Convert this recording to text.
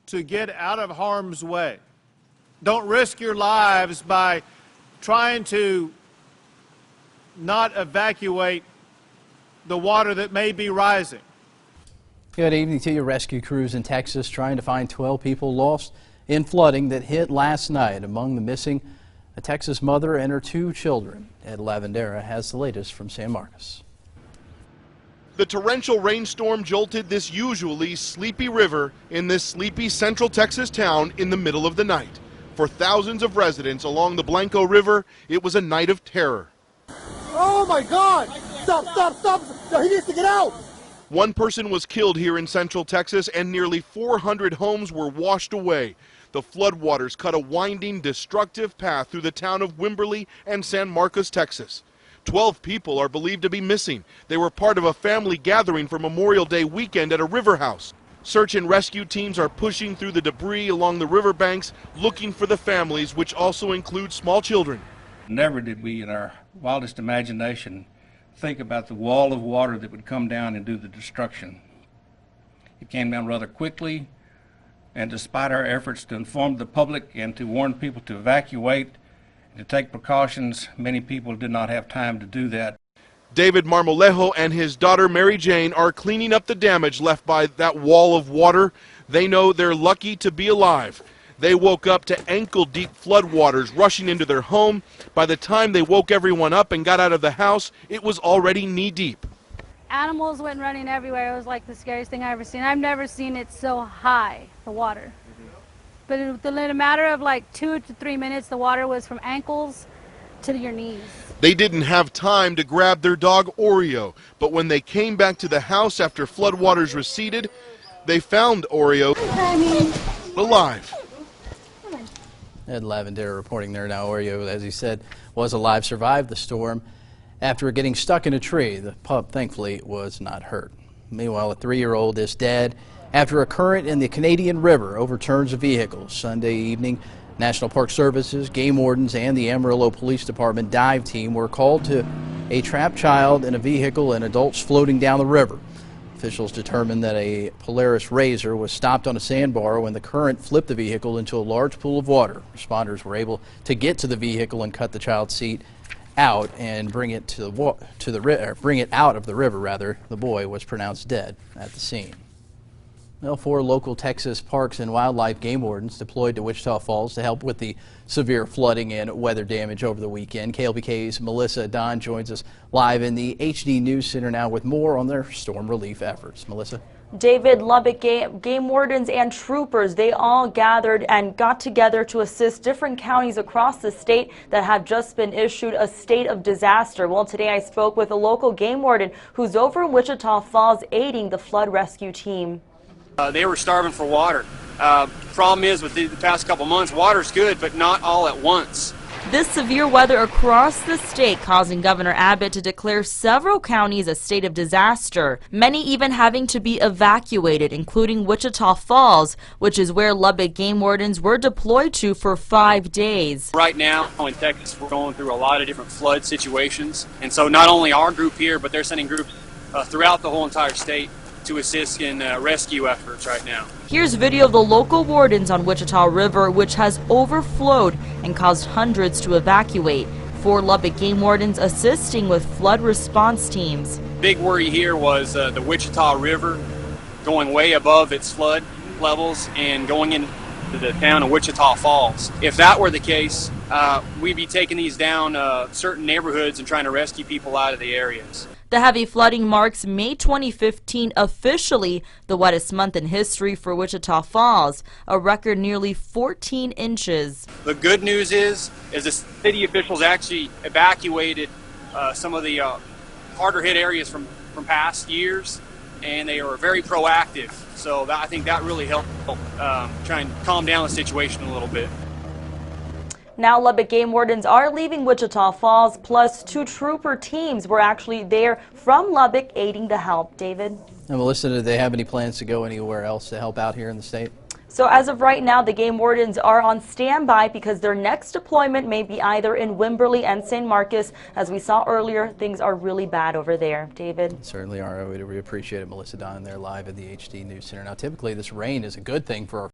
to get out of harm's way. Don't risk your lives by trying to not evacuate the water that may be rising. Good evening to you. Rescue crews in Texas trying to find 12 people lost in flooding that hit last night. Among the missing, a Texas mother and her 2 children. Ed Lavandera has the latest from San Marcos. The torrential rainstorm jolted this usually sleepy river in this sleepy central Texas town in the middle of the night. For thousands of residents along the Blanco River, it was a night of terror. Oh my God! Stop, stop, stop! No, he needs to get out! One person was killed here in central Texas and nearly 400 homes were washed away. The floodwaters cut a winding, destructive path through the town of Wimberley and San Marcos, Texas. 12 people are believed to be missing. They were part of a family gathering for Memorial Day weekend at a river house. Search and rescue teams are pushing through the debris along the riverbanks, looking for the families, which also include small children. Never did we, in our wildest imagination, think about the wall of water that would come down and do the destruction. It came down rather quickly, and despite our efforts to inform the public and to warn people to evacuate, to take precautions, many people did not have time to do that. David Marmolejo and his daughter Mary Jane are cleaning up the damage left by that wall of water. They know they're lucky to be alive. They woke up to ankle-deep floodwaters rushing into their home. By the time they woke everyone up and got out of the house, it was already knee-deep. Animals went running everywhere. It was like the scariest thing I've ever seen. I've never seen it so high, the water. But in a matter of like 2 to 3 minutes, the water was from ankles to your knees. They didn't have time to grab their dog Oreo, but when they came back to the house after floodwaters receded, they found Oreo alive. Ed Lavandera reporting there now. Oreo, as he said, was alive, survived the storm after getting stuck in a tree. The pup, thankfully, was not hurt. Meanwhile, a 3-year-old is dead after a current in the Canadian River overturns a vehicle. Sunday evening, National Park Services, game wardens, and the Amarillo Police Department dive team were called to a trapped child in a vehicle and adults floating down the river. Officials determined that a Polaris RZR was stopped on a sandbar when the current flipped the vehicle into a large pool of water. Responders were able to get to the vehicle and cut the child's seat out and bring it bring it out of the river. Rather, the boy was pronounced dead at the scene. Well, 4 local Texas Parks and Wildlife game wardens deployed to Wichita Falls to help with the severe flooding and weather damage over the weekend. KLBK's Melissa Don joins us live in the HD News Center now with more on their storm relief efforts. Melissa? David, Lubbock game wardens and troopers, they all gathered and got together to assist different counties across the state that have just been issued a state of disaster. Well, today I spoke with a local game warden who's over in Wichita Falls aiding the flood rescue team. They were starving for water. Problem is, with the past couple months, water's good, but not all at once. This severe weather across the state causing Governor Abbott to declare several counties a state of disaster, many even having to be evacuated, including Wichita Falls, which is where Lubbock game wardens were deployed to for 5 days. Right now in Texas, we're going through a lot of different flood situations, and so not only our group here, but they're sending groups throughout the whole entire state to assist in rescue efforts right now. Here's video of the local wardens on Wichita River, which has overflowed and caused hundreds to evacuate. 4 Lubbock game wardens assisting with flood response teams. Big worry here was the Wichita River going way above its flood levels and going into the town of Wichita Falls. If that were the case, we'd be taking these down certain neighborhoods and trying to rescue people out of the areas. The heavy flooding marks May 2015, officially the wettest month in history for Wichita Falls, a record nearly 14 inches. The good news is the city officials actually evacuated some of the harder hit areas from past years, and they were very proactive. So I think that really helped try and calm down the situation a little bit. Now Lubbock game wardens are leaving Wichita Falls, plus 2 trooper teams were actually there from Lubbock aiding the help. David? And Melissa, do they have any plans to go anywhere else to help out here in the state? So as of right now, the game wardens are on standby because their next deployment may be either in Wimberley and San Marcos. As we saw earlier, things are really bad over there. David? Certainly are. We appreciate it. Melissa Don there live at the HD News Center. Now, typically this rain is a good thing for our